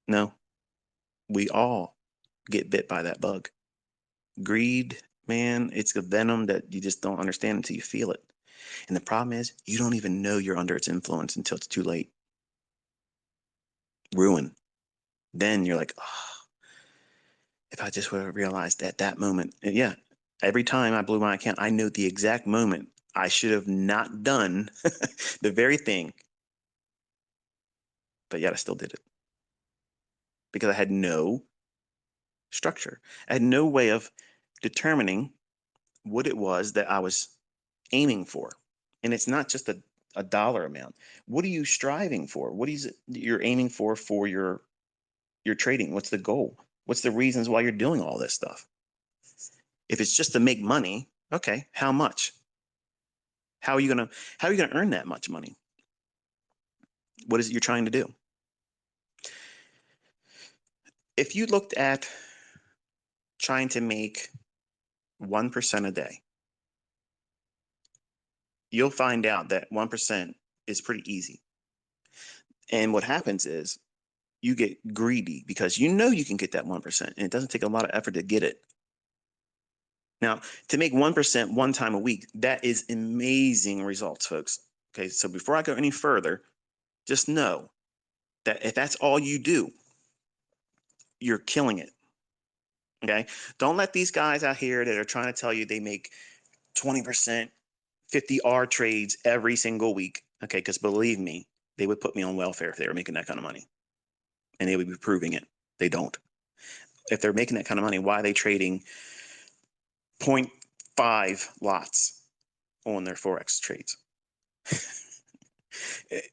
No, we all get bit by that bug. Greed, man, it's a venom that you just don't understand until you feel it. And the problem is, you don't even know you're under its influence until it's too late. Ruin. Then you're like, oh, if I just would have realized at that moment. And yeah, every time I blew my account, I know the exact moment I should have not done the very thing, but yet I still did it because I had no structure. I had no way of determining what it was that I was aiming for. And it's not just a dollar amount. What are you striving for? What is it you're aiming for your trading? What's the goal? What's the reasons why you're doing all this stuff? If it's just to make money, okay, how much? How are you gonna earn that much money? What is it you're trying to do? If you looked at trying to make 1% a day, you'll find out that 1% is pretty easy. And what happens is you get greedy because you know you can get that 1%, and it doesn't take a lot of effort to get it. Now, to make 1% one time a week, that is amazing results, folks. Okay, so before I go any further, just know that if that's all you do, you're killing it. Okay, don't let these guys out here that are trying to tell you they make 20%, 50R trades every single week. Okay, because believe me, they would put me on welfare if they were making that kind of money, and they would be proving it. They don't. If they're making that kind of money, why are they trading 0.5 lots on their Forex trades?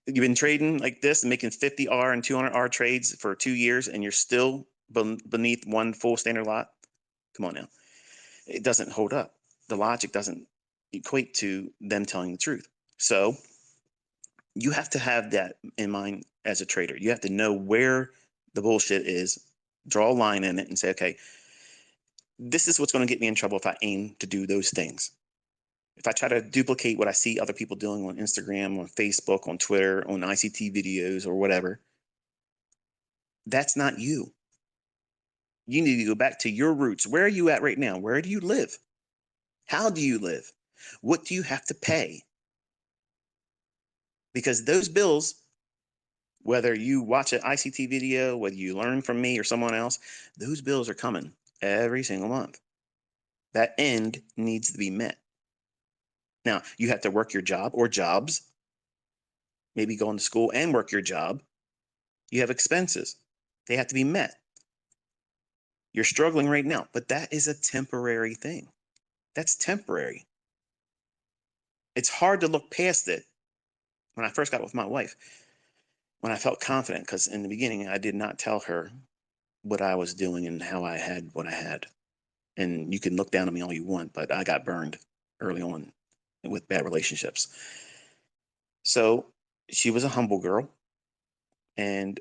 You've been trading like this and making 50R and 200R trades for 2 years, and you're still beneath one full standard lot? Come on now. It doesn't hold up. The logic doesn't equate to them telling the truth. So you have to have that in mind as a trader. You have to know where the bullshit is, draw a line in it, and say, okay, this is what's going to get me in trouble if I aim to do those things. If I try to duplicate what I see other people doing on Instagram, on Facebook, on Twitter, on ICT videos or whatever, that's not you. You need to go back to your roots. Where are you at right now? Where do you live? How do you live? What do you have to pay? Because those bills, whether you watch an ICT video, whether you learn from me or someone else, those bills are coming every single month. That end needs to be met. Now, you have to work your job or jobs, maybe go into school and work your job. You have expenses. They have to be met. You're struggling right now, but that is a temporary thing. That's temporary. It's hard to look past it. When I first got with my wife, when I felt confident, because in the beginning, I did not tell her what I was doing and how I had what I had. And you can look down on me all you want, but I got burned early on with bad relationships. So she was a humble girl, and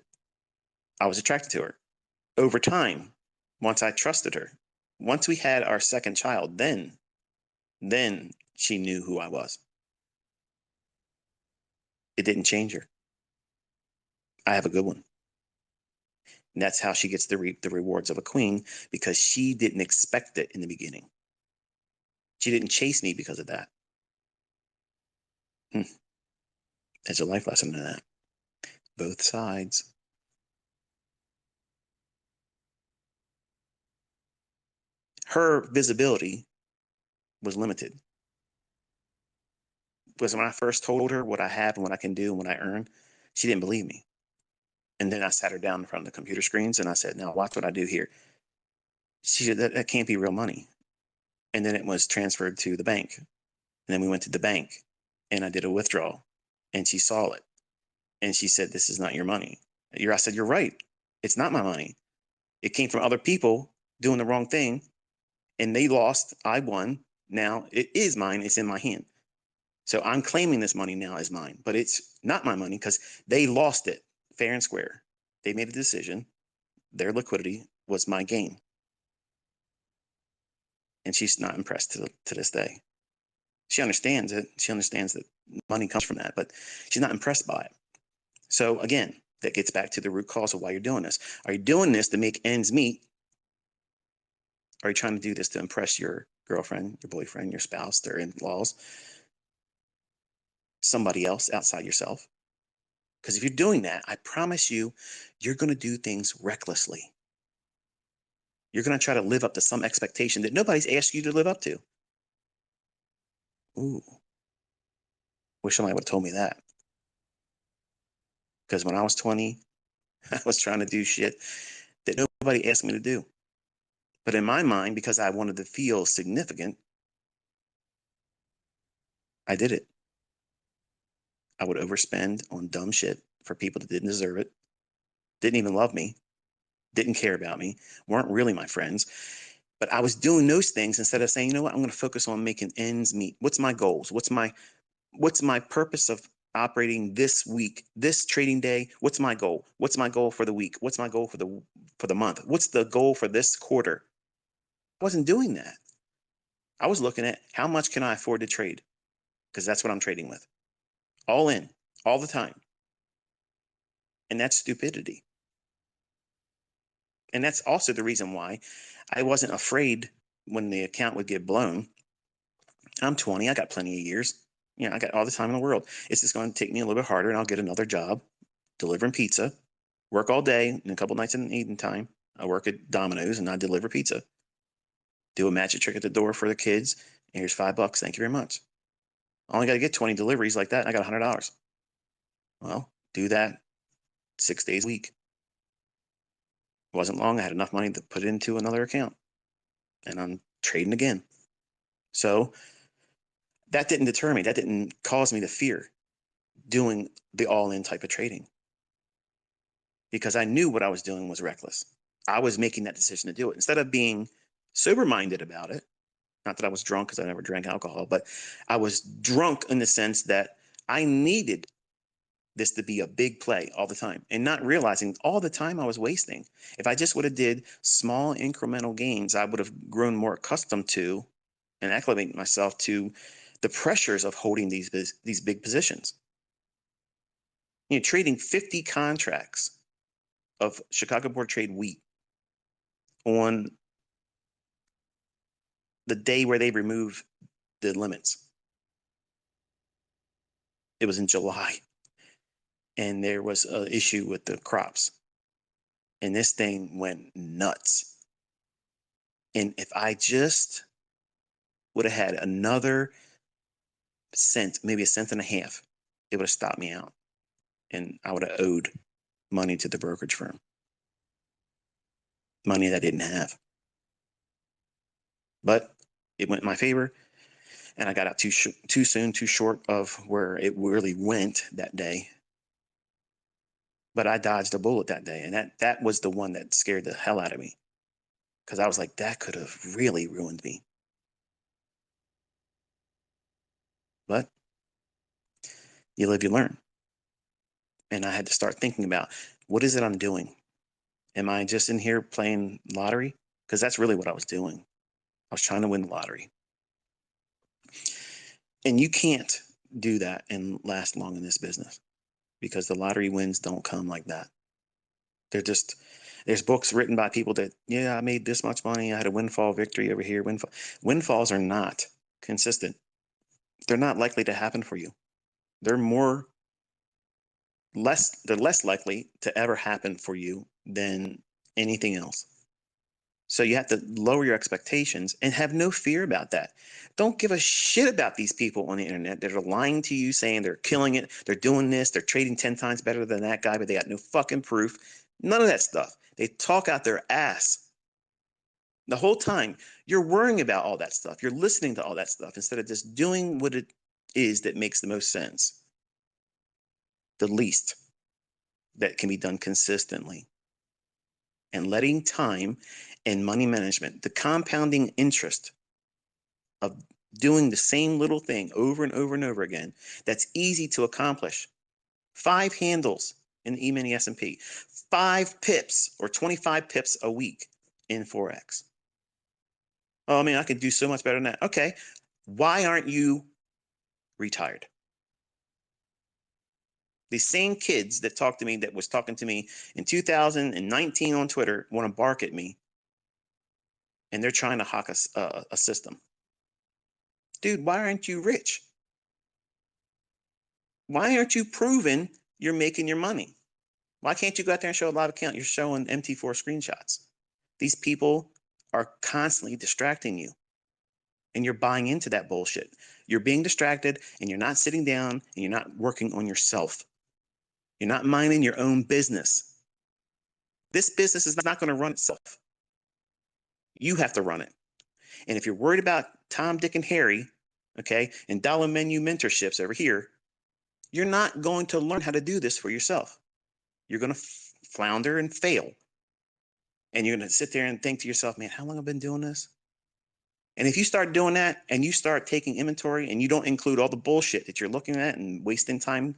I was attracted to her. Over time, once I trusted her, once we had our second child, then she knew who I was. It didn't change her. I have a good one. And that's how she gets to reap the rewards of a queen, because she didn't expect it in the beginning. She didn't chase me because of that. There's a life lesson in that. Both sides. Her visibility was limited. Because when I first told her what I have and what I can do and what I earn, she didn't believe me. And then I sat her down in front of the computer screens and I said, now watch what I do here. She said, that can't be real money. And then it was transferred to the bank. And then we went to the bank and I did a withdrawal and she saw it. And she said, this is not your money. I said, you're right. It's not my money. It came from other people doing the wrong thing and they lost. I won. Now it is mine. It's in my hand. So I'm claiming this money now as mine, but it's not my money because they lost it fair and square. They made a decision. Their liquidity was my gain. And she's not impressed to this day. She understands it. She understands that money comes from that, but she's not impressed by it. So again, That gets back to the root cause of why you're doing this. Are you doing this to make ends meet? Are you trying to do this to impress your girlfriend, your boyfriend, your spouse, their in-laws, somebody else outside yourself? Because if you're doing that, I promise you, you're going to do things recklessly. You're going to try to live up to some expectation that nobody's asked you to live up to. Ooh, wish somebody would have told me that. Because when I was 20, I was trying to do shit that nobody asked me to do. But in my mind, because I wanted to feel significant, I did it. I would overspend on dumb shit for people that didn't deserve it, didn't even love me, didn't care about me, weren't really my friends. But I was doing those things instead of saying, you know what, I'm going to focus on making ends meet. What's my goals? What's my purpose of operating this week, this trading day? What's my goal? What's my goal for the week? What's my goal for the month? What's the goal for this quarter? I wasn't doing that. I was looking at how much can I afford to trade? Because that's what I'm trading with. All in, all the time. And that's stupidity. And that's also the reason why I wasn't afraid when the account would get blown. I'm 20, I got plenty of years. You know, I got all the time in the world. It's just going to take me a little bit harder and I'll get another job delivering pizza, work all day and a couple nights in the evening time. I work at Domino's and I deliver pizza. Do a magic trick at the door for the kids. And here's $5. Thank you very much. I only got to get 20 deliveries like that. And I got $100. Well, do that 6 days a week. It wasn't long. I had enough money to put it into another account and I'm trading again. So that didn't deter me. That didn't cause me to fear doing the all-in type of trading because I knew what I was doing was reckless. I was making that decision to do it instead of being sober-minded about it. Not that I was drunk because I never drank alcohol, but I was drunk in the sense that I needed this to be a big play all the time and not realizing all the time I was wasting. If I just would have did small incremental gains, I would have grown more accustomed to and acclimated myself to the pressures of holding these big positions. You know, trading 50 contracts of Chicago Board Trade wheat on the day where they removed the limits. It was in July, and there was an issue with the crops, and this thing went nuts. And if I just would have had another cent, maybe a cent and a half, it would have stopped me out, and I would have owed money to the brokerage firm, money that I didn't have. But it went in my favor, and I got out too soon, too short of where it really went that day. But I dodged a bullet that day, and that was the one that scared the hell out of me because I was like, that could have really ruined me. But you live, you learn. And I had to start thinking about what is it I'm doing? Am I just in here playing lottery? Because that's really what I was doing. I was trying to win the lottery. And you can't do that and last long in this business because the lottery wins don't come like that. They're just, there's books written by people that, yeah, I made this much money. I had a windfall victory over here. Windfalls are not consistent. They're not likely to happen for you. They're less likely to ever happen for you than anything else. So you have to lower your expectations and have no fear about that. Don't give a shit about these people on the internet that are lying to you, saying they're killing it, they're doing this, they're trading 10 times better than that guy, but they got no fucking proof. None of that stuff. They talk out their ass. The whole time you're worrying about all that stuff. You're listening to all that stuff instead of just doing what it is that makes the most sense. The least that can be done consistently. And letting time and money management, the compounding interest of doing the same little thing over and over and over again, that's easy to accomplish. 5 handles in the E-mini S&P, 5 pips or 25 pips a week in Forex. Oh, I mean, I could do so much better than that. Okay, why aren't you retired? These same kids that talked to me, that was talking to me in 2019 on Twitter, want to bark at me, and they're trying to hawk a system. Dude, why aren't you rich? Why aren't you proving you're making your money? Why can't you go out there and show a live account? You're showing MT4 screenshots. These people are constantly distracting you, and you're buying into that bullshit. You're being distracted, and you're not sitting down, and you're not working on yourself. You're not minding your own business. This business is not going to run itself. You have to run it. And if you're worried about Tom, Dick, and Harry, okay, and dollar menu mentorships over here, you're not going to learn how to do this for yourself. You're going to flounder and fail. And you're going to sit there and think to yourself, man, how long have I been doing this? And if you start doing that and you start taking inventory and you don't include all the bullshit that you're looking at and wasting time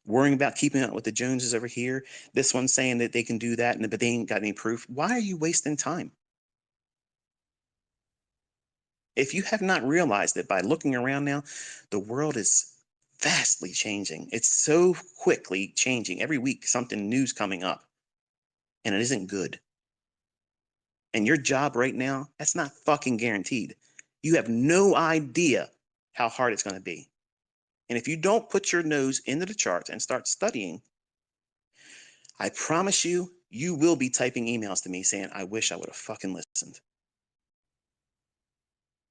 worrying about keeping up with the Joneses over here, this one's saying that they can do that, but they ain't got any proof. Why are you wasting time? If you have not realized that by looking around now, the world is vastly changing. It's so quickly changing. Every week, something new's coming up, and it isn't good. And your job right now, that's not fucking guaranteed. You have no idea how hard it's going to be. And if you don't put your nose into the charts and start studying, I promise you, you will be typing emails to me saying, I wish I would have fucking listened.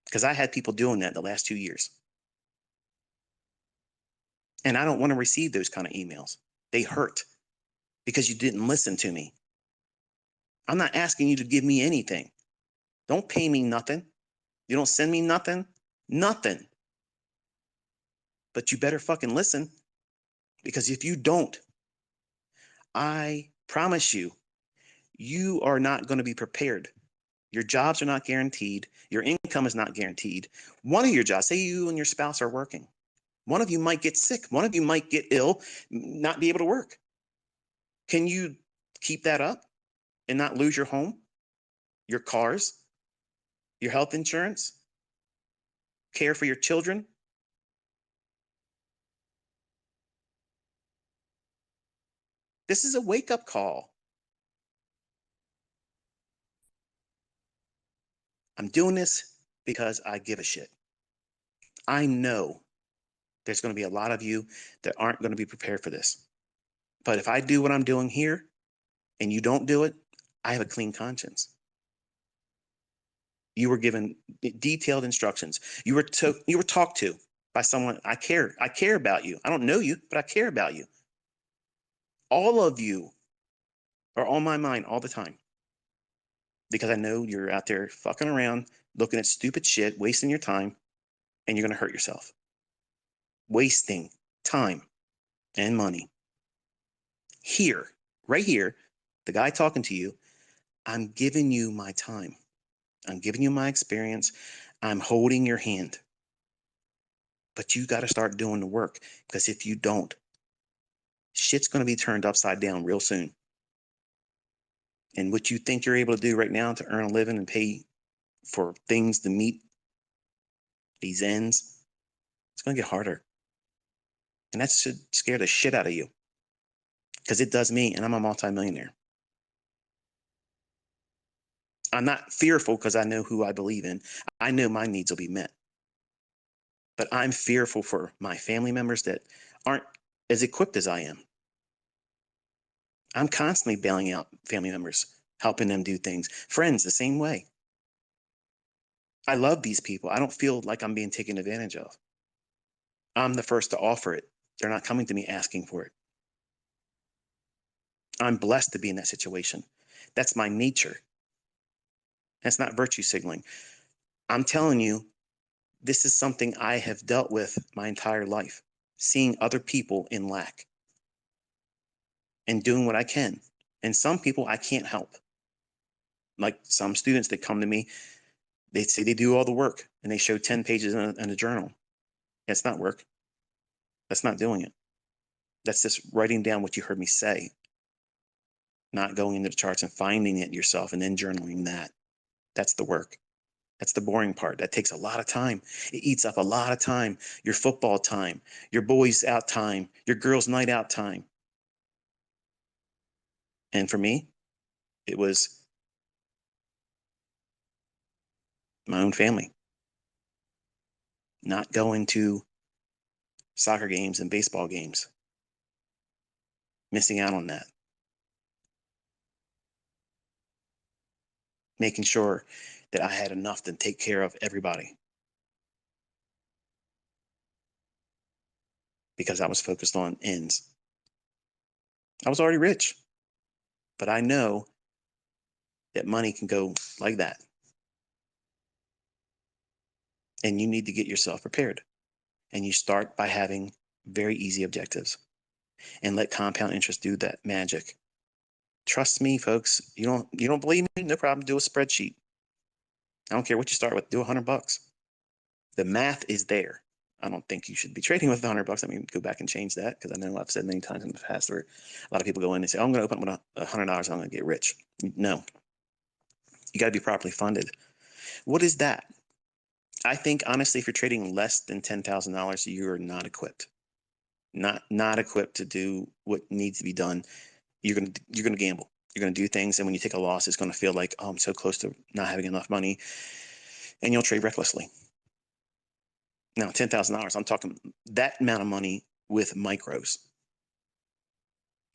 Because I had people doing that the last 2 years. And I don't want to receive those kind of emails. They hurt because you didn't listen to me. I'm not asking you to give me anything. Don't pay me nothing. You don't send me nothing. Nothing. But you better fucking listen, because if you don't, I promise you, you are not going to be prepared. Your jobs are not guaranteed. Your income is not guaranteed. One of your jobs, say you and your spouse are working. One of you might get sick. One of you might get ill, not be able to work. Can you keep that up and not lose your home, your cars, your health insurance, care for your children? This is a wake-up call. I'm doing this because I give a shit. I know there's going to be a lot of you that aren't going to be prepared for this. But if I do what I'm doing here and you don't do it, I have a clean conscience. You were given detailed instructions. You were talked to by someone. I care about you. I don't know you, but I care about you. All of you are on my mind all the time, because I know you're out there fucking around, looking at stupid shit, wasting your time, and you're going to hurt yourself. Wasting time and money. Here, right here, the guy talking to you, I'm giving you my time. I'm giving you my experience. I'm holding your hand. But you got to start doing the work, because if you don't, shit's going to be turned upside down real soon. And what you think you're able to do right now to earn a living and pay for things to meet these ends, it's going to get harder. And that should scare the shit out of you, because it does me, and I'm a multimillionaire. I'm not fearful because I know who I believe in. I know my needs will be met. But I'm fearful for my family members that aren't as equipped as I am. I'm constantly bailing out family members, helping them do things. Friends, the same way. I love these people. I don't feel like I'm being taken advantage of. I'm the first to offer it. They're not coming to me asking for it. I'm blessed to be in that situation. That's my nature. That's not virtue signaling. I'm telling you, this is something I have dealt with my entire life, seeing other people in lack and doing what I can. And some people I can't help. Like some students that come to me, they say they do all the work and they show 10 pages in a journal. That's not work. That's not doing it. That's just writing down what you heard me say, not going into the charts and finding it yourself and then journaling that. That's the work. That's the boring part. That takes a lot of time. It eats up a lot of time. Your football time, your boys out time, your girls night out time. And for me, it was my own family, not going to soccer games and baseball games, missing out on that, making sure that I had enough to take care of everybody because I was focused on ends. I was already rich, but I know that money can go like that. And you need to get yourself prepared. And you start by having very easy objectives and let compound interest do that magic. Trust me, folks. You don't believe me? No problem. Do a spreadsheet. I don't care what you start with. Do $100. The math is there. I don't think you should be trading with $100. I mean, go back and change that because I know I've said many times in the past where a lot of people go in and say, oh, I'm going to open up with $100. I'm going to get rich. No, you got to be properly funded. What is that? I think honestly, if you're trading less than $10,000, you're not equipped. Not equipped to do what needs to be done. You're gonna gamble. You're gonna do things, and when you take a loss, it's gonna feel like, oh, I'm so close to not having enough money, and you'll trade recklessly. Now, $10,000, I'm talking that amount of money with micros.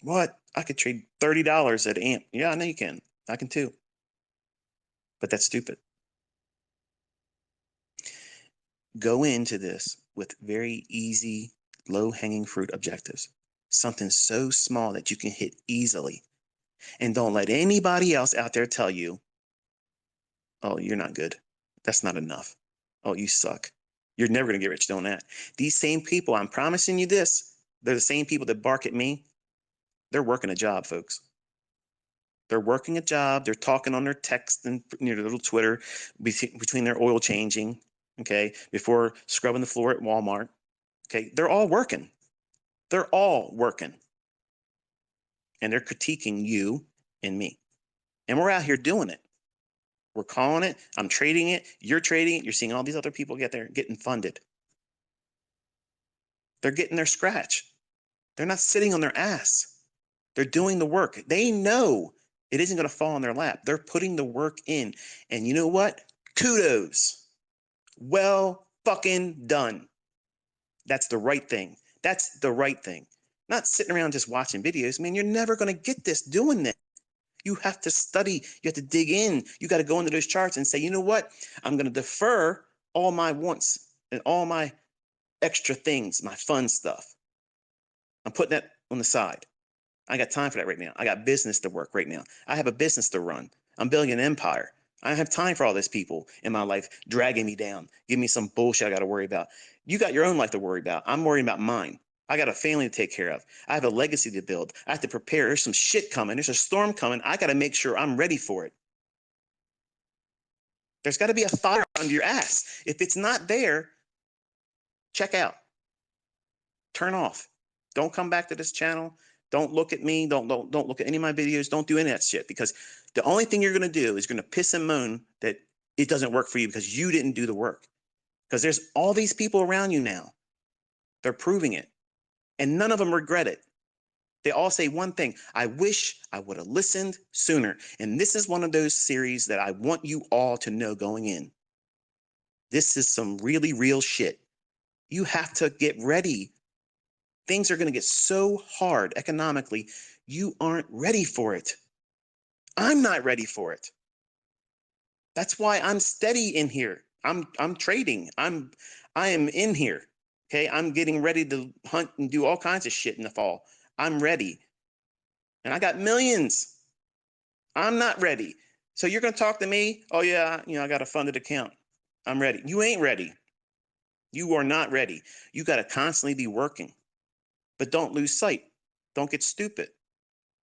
What? I could trade $30 at AMP. Yeah, I know you can. I can too. But that's stupid. Go into this with very easy, low-hanging fruit objectives. Something so small that you can hit easily. And don't let anybody else out there tell you, oh, you're not good. That's not enough. Oh, you suck. You're never going to get rich doing that. These same people, I'm promising you this, they're the same people that bark at me. They're working a job, folks. They're working a job. They're talking on their text and their little Twitter between their oil changing, okay, before scrubbing the floor at Walmart. Okay, they're all working. They're all working. And they're critiquing you and me. And we're out here doing it. We're calling it. I'm trading it. You're trading it. You're seeing all these other people get there getting funded. They're getting their scratch. They're not sitting on their ass. They're doing the work. They know it isn't going to fall on their lap. They're putting the work in. And you know what? Kudos. Well fucking done. That's the right thing. That's the right thing. Not sitting around just watching videos. Man, you're never going to get this doing that. You have to study. You have to dig in. You got to go into those charts and say, you know what? I'm going to defer all my wants and all my extra things, my fun stuff. I'm putting that on the side. I got time for that right now. I got business to work right now. I have a business to run. I'm building an empire. I don't have time for all these people in my life dragging me down, give me some bullshit I got to worry about. You got your own life to worry about. I'm worrying about mine. I got a family to take care of. I have a legacy to build. I have to prepare. There's some shit coming. There's a storm coming. I got to make sure I'm ready for it. There's got to be a fire under your ass. If it's not there, check out. Turn off. Don't come back to this channel. Don't look at me. Don't look at any of my videos. Don't do any of that shit, because the only thing you're going to do is going to piss and moan that it doesn't work for you because you didn't do the work. Because there's all these people around you now. They're proving it. And none of them regret it. They all say one thing: I wish I would have listened sooner. And this is one of those series that I want you all to know going in. This is some really real shit. You have to get ready. Things are going to get so hard economically. You aren't ready for it. I'm not ready for it. That's why I'm steady in here. I'm trading. I am in here. Okay, I'm getting ready to hunt and do all kinds of shit in the fall. I'm ready. And I got millions. I'm not ready. So you're going to talk to me? Oh yeah, I got a funded account. I'm ready. You ain't ready. You are not ready. You got to constantly be working. But don't lose sight. Don't get stupid.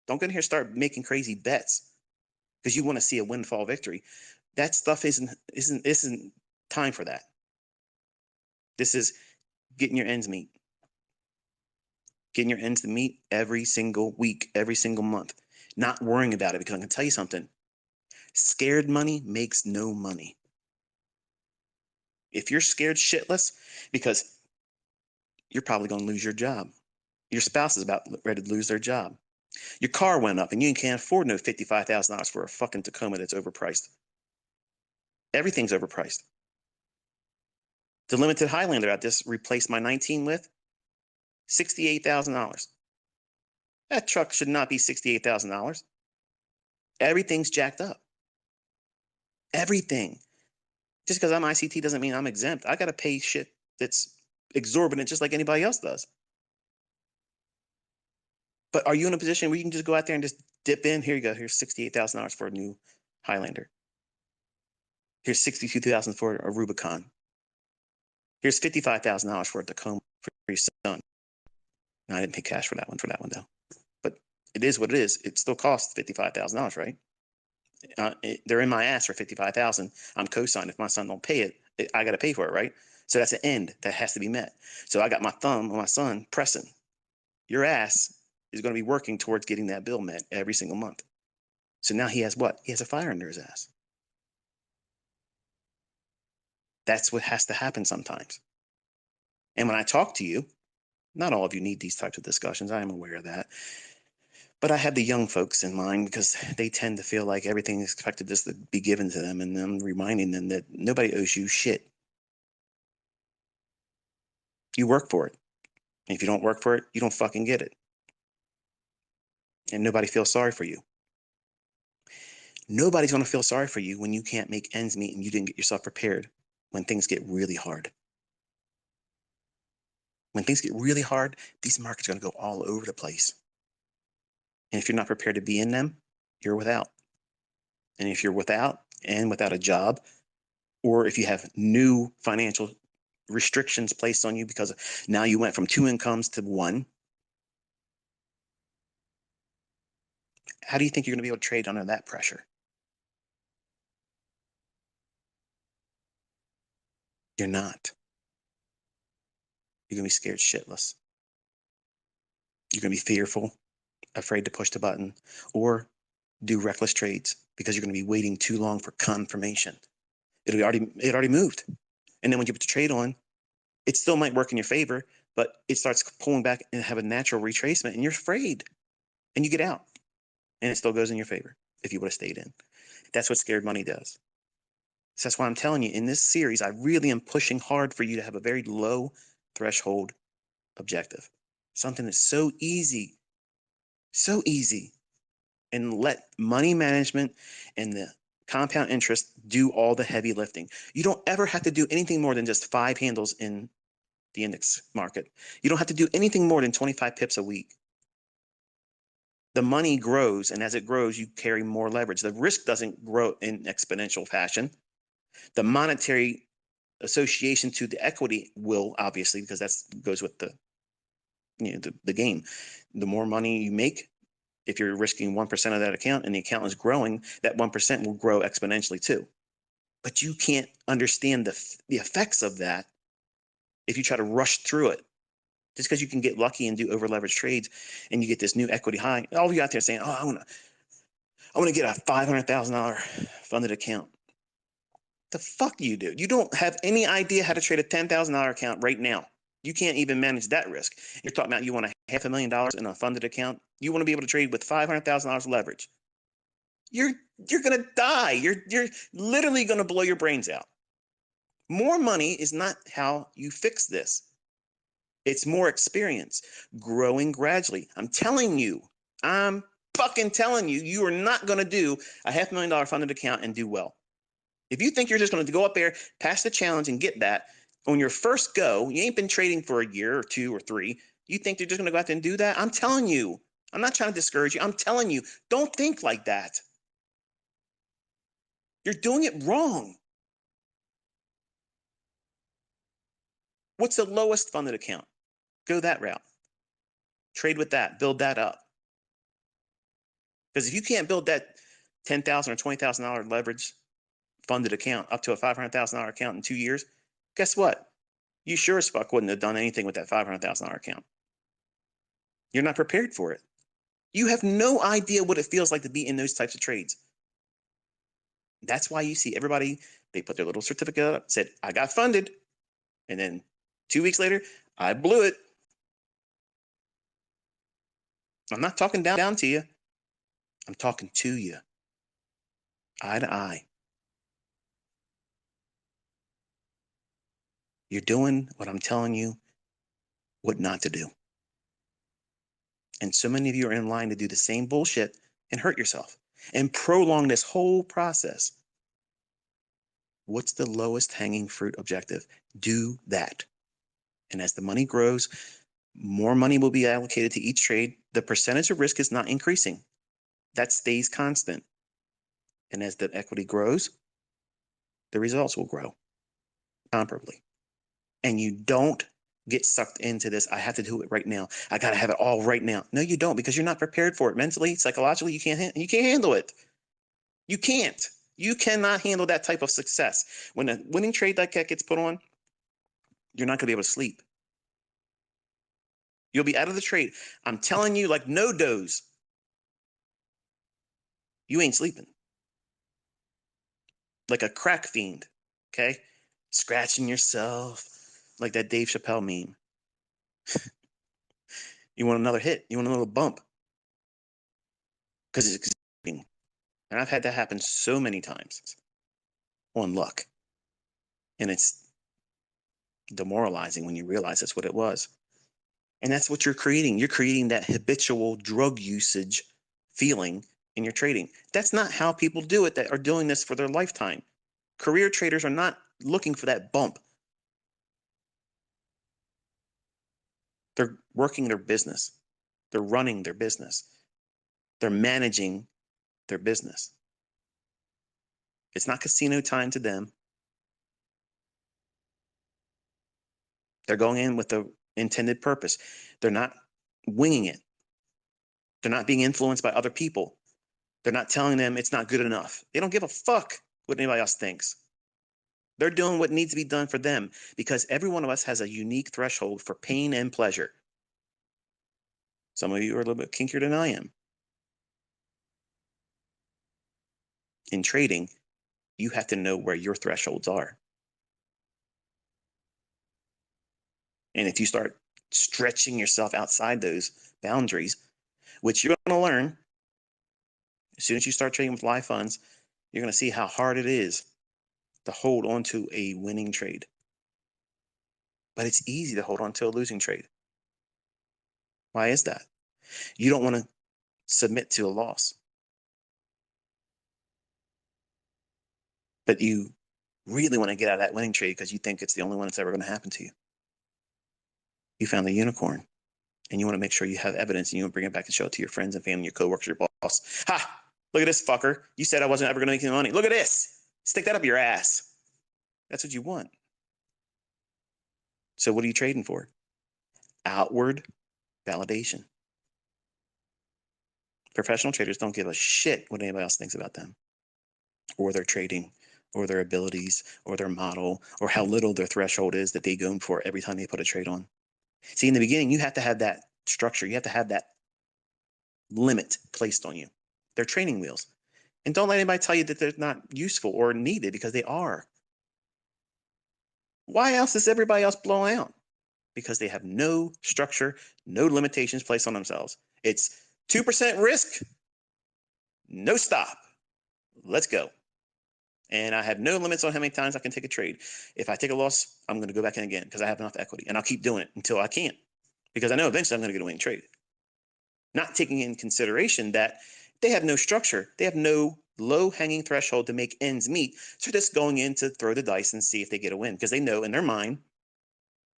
Don't get in here and start making crazy bets because you want to see a windfall victory. That stuff isn't time for that. This is getting your ends meet. Getting your ends to meet every single week, every single month. Not worrying about it, because I can tell you something. Scared money makes no money. If you're scared shitless, because you're probably going to lose your job. Your spouse is about ready to lose their job. Your car went up and you can't afford no $55,000 for a fucking Tacoma that's overpriced. Everything's overpriced. The limited Highlander I just replaced my 19 with, $68,000. That truck should not be $68,000. Everything's jacked up. Everything. Just because I'm ICT doesn't mean I'm exempt. I got to pay shit that's exorbitant just like anybody else does. But are you in a position where you can just go out there and just dip in? Here you go. Here's $68,000 for a new Highlander. Here's $62,000 for a Rubicon. Here's $55,000 for a Tacoma for your son. No, I didn't pay cash for that one though. But it is what it is. It still costs $55,000, right? They're in my ass for $55,000. I'm co-signed. If my son don't pay it, I got to pay for it, right? So that's an end that has to be met. So I got my thumb on my son pressing. Your ass is going to be working towards getting that bill met every single month. So now he has what? He has a fire under his ass. That's what has to happen sometimes. And when I talk to you, not all of you need these types of discussions. I am aware of that. But I have the young folks in mind because they tend to feel like everything is expected just to be given to them. And I'm reminding them that nobody owes you shit. You work for it. And if you don't work for it, you don't fucking get it. And nobody feels sorry for you. Nobody's going to feel sorry for you when you can't make ends meet and you didn't get yourself prepared when things get really hard. When things get really hard, these markets are going to go all over the place. And if you're not prepared to be in them, you're without. And if you're without a job, or if you have new financial restrictions placed on you because now you went from 2 incomes to 1, how do you think you're going to be able to trade under that pressure? You're not. You're going to be scared shitless. You're going to be fearful, afraid to push the button, or do reckless trades because you're going to be waiting too long for confirmation. It already moved. And then when you put the trade on, it still might work in your favor, but it starts pulling back and have a natural retracement and you're afraid and you get out and it still goes in your favor if you would have stayed in. That's what scared money does. So that's why I'm telling you in this series, I really am pushing hard for you to have a very low threshold objective. Something that's so easy, and let money management and the compound interest do all the heavy lifting. You don't ever have to do anything more than just 5 handles in the index market. You don't have to do anything more than 25 pips a week. The money grows, and as it grows, you carry more leverage. The risk doesn't grow in exponential fashion. The monetary association to the equity will, obviously, because that goes with the game. The more money you make, if you're risking 1% of that account and the account is growing, that 1% will grow exponentially too. But you can't understand the effects of that if you try to rush through it. Just because you can get lucky and do over leveraged trades and you get this new equity high, all of you out there saying, oh, I want to get a $500,000 funded account. The fuck you do? You don't have any idea how to trade a $10,000 account right now. You can't even manage that risk. You're talking about you want $500,000 in a funded account. You want to be able to trade with $500,000 leverage. You're gonna die. You're literally gonna blow your brains out. More money is not how you fix this. It's more experience, growing gradually. I'm telling you, I'm fucking telling you, you are not going to do a $500,000 funded account and do well. If you think you're just going to go up there, pass the challenge and get that on your first go, you ain't been trading for a year or 2 or 3. You think you're just going to go out there and do that? I'm telling you, I'm not trying to discourage you. I'm telling you, don't think like that. You're doing it wrong. What's the lowest funded account? Go that route. Trade with that, build that up. Because if you can't build that $10,000 or $20,000 leverage funded account up to a $500,000 account in 2 years, guess what? You sure as fuck wouldn't have done anything with that $500,000 account. You're not prepared for it. You have no idea what it feels like to be in those types of trades. That's why you see everybody, they put their little certificate up, said, I got funded. And then 2 weeks later, I blew it. I'm not talking down to you. I'm talking to you, eye to eye. You're doing what I'm telling you what not to do. And so many of you are in line to do the same bullshit and hurt yourself and prolong this whole process. What's the lowest hanging fruit objective? Do that. And as the money grows, more money will be allocated to each trade. The percentage of risk is not increasing. That stays constant. And as the equity grows, the results will grow comparably. And you don't get sucked into this. I have to do it right now. I got to have it all right now. No, you don't, because you're not prepared for it mentally, psychologically. You can't handle it. You can't. You cannot handle that type of success. When a winning trade like that gets put on, you're not going to be able to sleep. You'll be out of the trade. I'm telling you, like no doze. You ain't sleeping. Like a crack fiend, okay? Scratching yourself, like that Dave Chappelle meme. You want another hit. You want a little bump. Because it's exciting. And I've had that happen so many times on luck. And it's demoralizing when you realize that's what it was. And that's what you're creating. You're creating that habitual drug usage feeling in your trading. That's not how people do it that are doing this for their lifetime. Career traders are not looking for that bump. They're working their business. They're running their business. They're managing their business. It's not casino time to them. They're going in with the intended purpose. They're not winging it. They're not being influenced by other people. They're not telling them it's not good enough. They don't give a fuck what anybody else thinks. They're doing what needs to be done for them, because every one of us has a unique threshold for pain and pleasure. Some of you are a little bit kinkier than I am. In trading, you have to know where your thresholds are. And if you start stretching yourself outside those boundaries, which you're going to learn as soon as you start trading with live funds, you're going to see how hard it is to hold on to a winning trade. But it's easy to hold on to a losing trade. Why is that? You don't want to submit to a loss, but you really want to get out of that winning trade because you think it's the only one that's ever going to happen to you. You found the unicorn, and you want to make sure you have evidence, and you want to bring it back and show it to your friends and family, your coworkers, your boss. Ha! Look at this fucker. You said I wasn't ever going to make any money. Look at this. Stick that up your ass. That's what you want. So what are you trading for? Outward validation. Professional traders don't give a shit what anybody else thinks about them, or their trading, or their abilities, or their model, or how little their threshold is that they go for every time they put a trade on. See, in the beginning, you have to have that structure. You have to have that limit placed on you. They're training wheels. And don't let anybody tell you that they're not useful or needed, because they are. Why else is everybody else blown out? Because they have no structure, no limitations placed on themselves. It's 2% risk, no stop. Let's go. And I have no limits on how many times I can take a trade. If I take a loss, I'm going to go back in again because I have enough equity. And I'll keep doing it until I can't, because I know eventually I'm going to get a winning trade. Not taking in consideration that they have no structure. They have no low-hanging threshold to make ends meet. So just going in to throw the dice and see if they get a win, because they know in their mind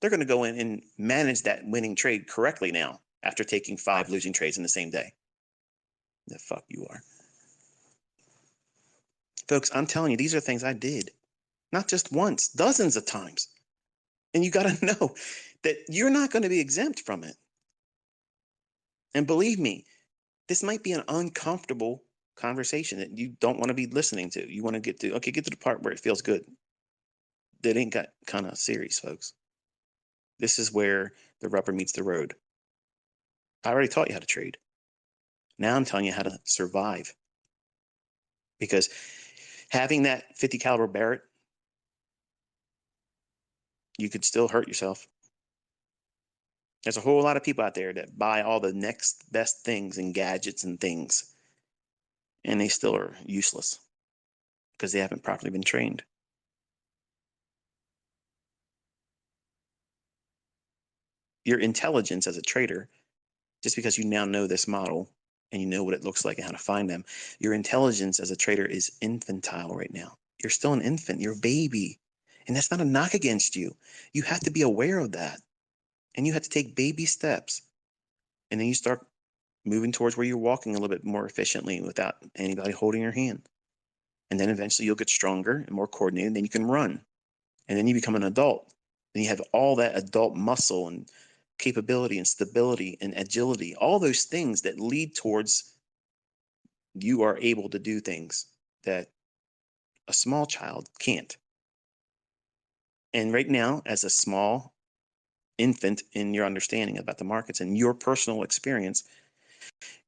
they're going to go in and manage that winning trade correctly now after taking 5 losing trades in the same day. The fuck you are. Folks, I'm telling you, these are things I did. Not just once, dozens of times. And you got to know that you're not going to be exempt from it. And believe me, this might be an uncomfortable conversation that you don't want to be listening to. You want to get to the part where it feels good. That ain't got kind of serious, folks. This is where the rubber meets the road. I already taught you how to trade. Now I'm telling you how to survive. Because having that 50 caliber Barrett, you could still hurt yourself. There's a whole lot of people out there that buy all the next best things and gadgets and things, and they still are useless because they haven't properly been trained. Your intelligence as a trader, just because you now know this model and you know what it looks like and how to find them, your intelligence as a trader is infantile right now. You're still an infant, you're a baby. And that's not a knock against you. You have to be aware of that. And you have to take baby steps. And then you start moving towards where you're walking a little bit more efficiently without anybody holding your hand. And then eventually you'll get stronger and more coordinated. Then you can run. And then you become an adult. And you have all that adult muscle and capability and stability and agility, all those things that lead towards you are able to do things that a small child can't. And right now, as a small infant in your understanding about the markets and your personal experience,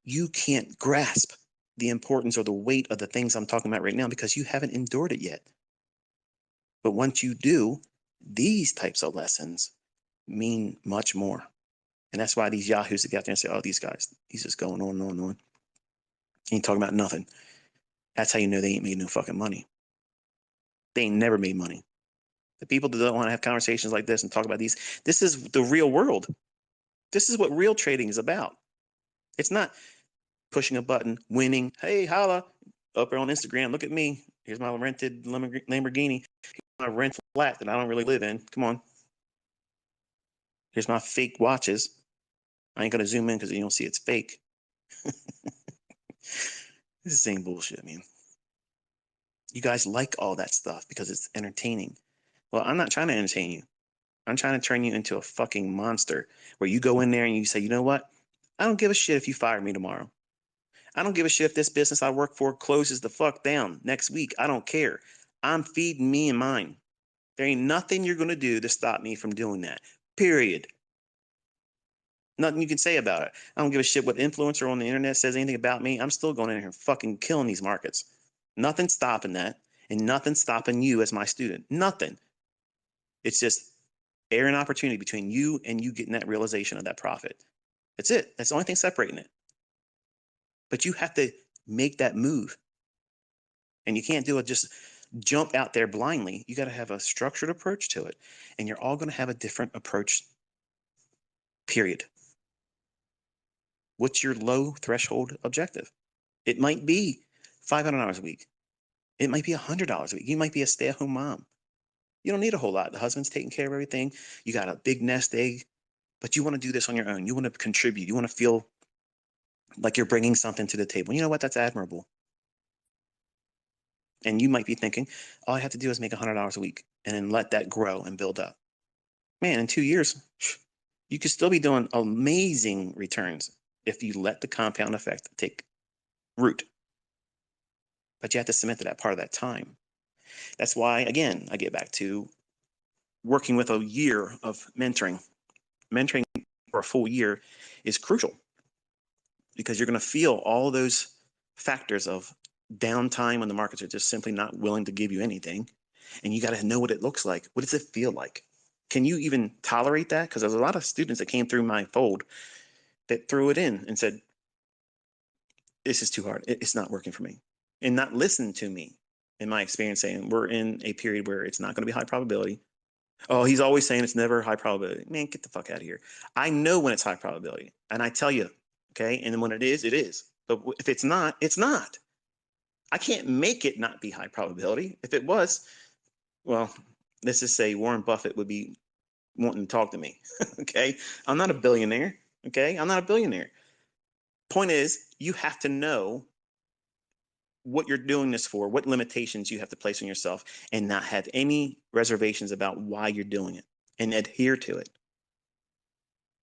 you can't grasp the importance or the weight of the things I'm talking about right now because you haven't endured it yet. But once you do, these types of lessons mean much more. And that's why these yahoos that get out there and say, oh, these guys, he's just going on and on and on. He ain't talking about nothing. That's how you know they ain't made no fucking money. They ain't never made money. The people that don't want to have conversations like this and talk about these, this is the real world. This is what real trading is about. It's not pushing a button, winning. Hey, holla, up there on Instagram. Look at me. Here's my rented Lamborghini. Here's my rent flat that I don't really live in. Come on. Here's my fake watches. I ain't going to zoom in because you don't see it's fake. This is the same bullshit, man. You guys like all that stuff because it's entertaining. Well, I'm not trying to entertain you. I'm trying to turn you into a fucking monster where you go in there and you say, you know what? I don't give a shit if you fire me tomorrow. I don't give a shit if this business I work for closes the fuck down next week. I don't care. I'm feeding me and mine. There ain't nothing you're going to do to stop me from doing that. Period. Nothing you can say about it. I don't give a shit what influencer on the internet says anything about me. I'm still going in here and fucking killing these markets. Nothing stopping that, and nothing stopping you as my student. Nothing. It's just air an opportunity between you and you getting that realization of that profit. That's it. That's the only thing separating it. But you have to make that move. And you can't do it just jump out there blindly. You got to have a structured approach to it. And you're all going to have a different approach, period. What's your low threshold objective? It might be $500 a week. It might be $100 a week. You might be a stay-at-home mom. You don't need a whole lot. The husband's taking care of everything. You got a big nest egg, but you want to do this on your own. You want to contribute. You want to feel like you're bringing something to the table. You know what? That's admirable. And you might be thinking, all I have to do is make $100 a week and then let that grow and build up. Man, in 2 years, you could still be doing amazing returns if you let the compound effect take root. But you have to submit to that part of that time. That's why, again, I get back to working with a year of mentoring. Mentoring for a full year is crucial because you're going to feel all those factors of downtime when the markets are just simply not willing to give you anything. And you got to know what it looks like. What does it feel like? Can you even tolerate that? Because there's a lot of students that came through my fold that threw it in and said, this is too hard. It's not working for me. And not listen to me, in my experience, saying we're in a period where it's not going to be high probability. Oh, he's always saying it's never high probability. Man, get the fuck out of here. I know when it's high probability. And I tell you, okay? And then when it is, it is. But if it's not, it's not. I can't make it not be high probability. If it was, well, let's just say Warren Buffett would be wanting to talk to me. Okay. I'm not a billionaire. Okay. I'm not a billionaire. Point is, you have to know what you're doing this for, what limitations you have to place on yourself, and not have any reservations about why you're doing it and adhere to it.